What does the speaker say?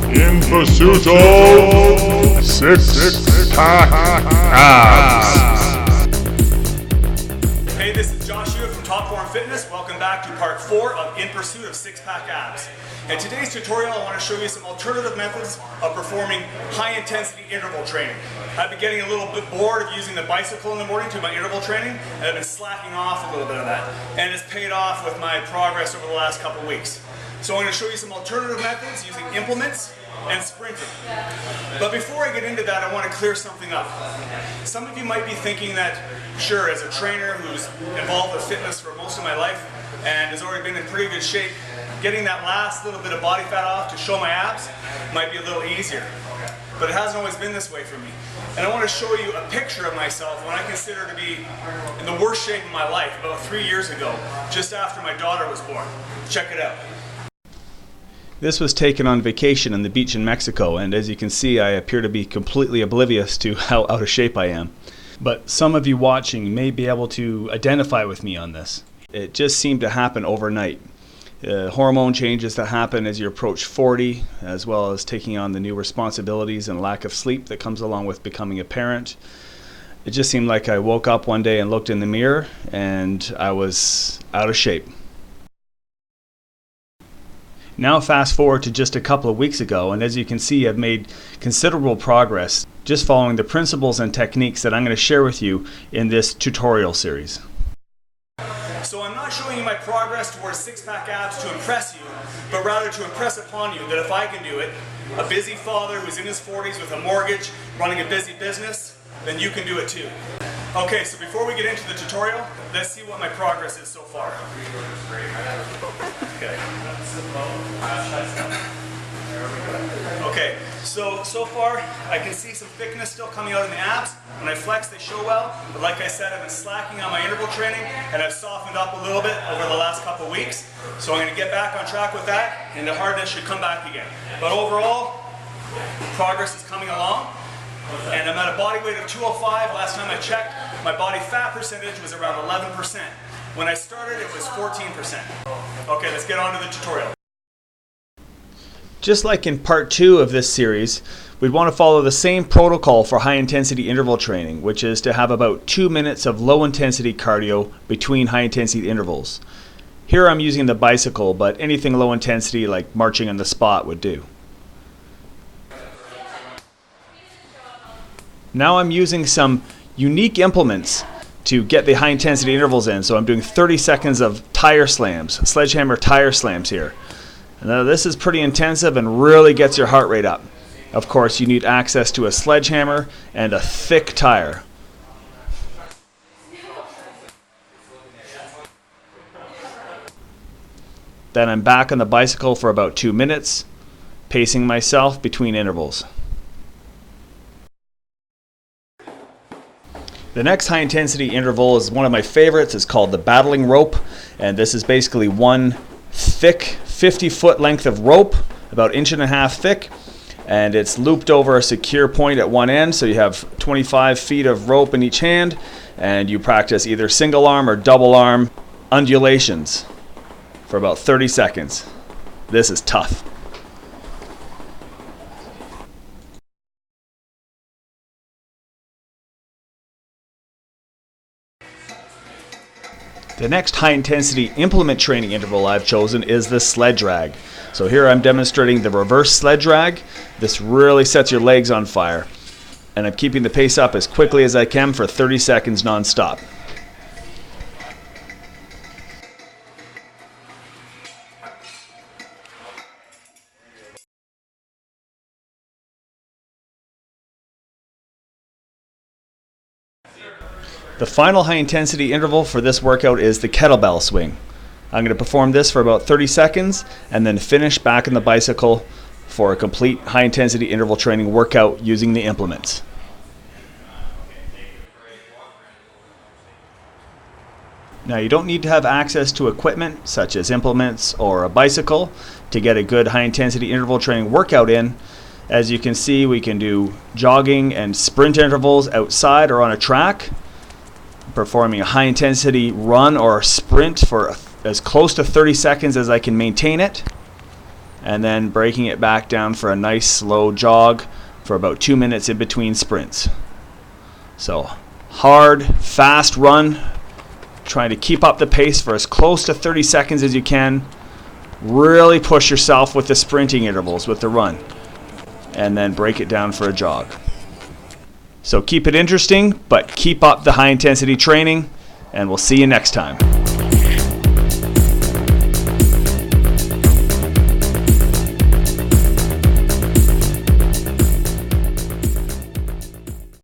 in pursuit of six-pack abs. Hey, this is Joshua from Top Form Fitness. Welcome back to part 4 of In Pursuit of Six-Pack Abs. In today's tutorial, I want to show you some alternative methods of performing high-intensity interval training. I've been getting a little bit bored of using the bicycle in the morning to my interval training, and I've been slacking off a little bit of that. And it's paid off with my progress over the last couple of weeks. So I'm going to show you some alternative methods using implements and sprinting. But before I get into that, I want to clear something up. Some of you might be thinking that, sure, as a trainer who's involved with fitness for most of my life and has already been in pretty good shape, getting that last little bit of body fat off to show my abs might be a little easier. But it hasn't always been this way for me. And I want to show you a picture of myself when I consider to be in the worst shape of my life about 3 years ago, just after my daughter was born. Check it out. This was taken on vacation on the beach in Mexico, and as you can see, I appear to be completely oblivious to how out of shape I am. But some of you watching may be able to identify with me on this. It just seemed to happen overnight. Hormone changes that happen as you approach 40, as well as taking on the new responsibilities and lack of sleep that comes along with becoming a parent. It just seemed like I woke up one day and looked in the mirror and I was out of shape. Now fast forward to just a couple of weeks ago, and as you can see, I've made considerable progress just following the principles and techniques that I'm going to share with you in this tutorial series. So I'm not showing you my progress towards six-pack abs to impress you, but rather to impress upon you that if I can do it, a busy father who's in his 40s with a mortgage, running a busy business, then you can do it too. Okay, so before we get into the tutorial, let's see what my progress is so far. Okay, so far I can see some thickness still coming out in the abs. When I flex, they show well, but like I said, I've been slacking on my interval training and I've softened up a little bit over the last couple of weeks. So I'm going to get back on track with that and the hardness should come back again. But overall, progress is coming along. And I'm at a body weight of 205. Last time I checked, my body fat percentage was around 11%. When I started, it was 14%. Okay, let's get on to the tutorial. Just like in part 2 of this series, we'd want to follow the same protocol for high-intensity interval training, which is to have about 2 minutes of low-intensity cardio between high-intensity intervals. Here I'm using the bicycle, but anything low-intensity like marching on the spot would do. Now I'm using some unique implements to get the high-intensity intervals in, so I'm doing 30 seconds of tire slams, sledgehammer tire slams here. Now this is pretty intensive and really gets your heart rate up. Of course, you need access to a sledgehammer and a thick tire. Then I'm back on the bicycle for about 2 minutes, pacing myself between intervals. The next high intensity interval is one of my favorites. It's called the battling rope, and this is basically one thick 50-foot length of rope, about 1.5 inches thick, and it's looped over a secure point at one end, so you have 25 feet of rope in each hand, and you practice either single arm or double arm undulations for about 30 seconds. This is tough. The next high-intensity implement training interval I've chosen is the sled drag. So here I'm demonstrating the reverse sled drag. This really sets your legs on fire. And I'm keeping the pace up as quickly as I can for 30 seconds non-stop. The final high-intensity interval for this workout is the kettlebell swing. I'm going to perform this for about 30 seconds and then finish back on the bicycle for a complete high-intensity interval training workout using the implements. Now you don't need to have access to equipment such as implements or a bicycle to get a good high-intensity interval training workout in. As you can see, we can do jogging and sprint intervals outside or on a track, performing a high-intensity run or sprint for as close to 30 seconds as I can maintain it. and then breaking it back down for a nice slow jog for about 2 minutes in between sprints. So hard, fast run, trying to keep up the pace for as close to 30 seconds as you can. Really push yourself with the sprinting intervals with the run, and then break it down for a jog. So keep it interesting, but keep up the high intensity training, and we'll see you next time.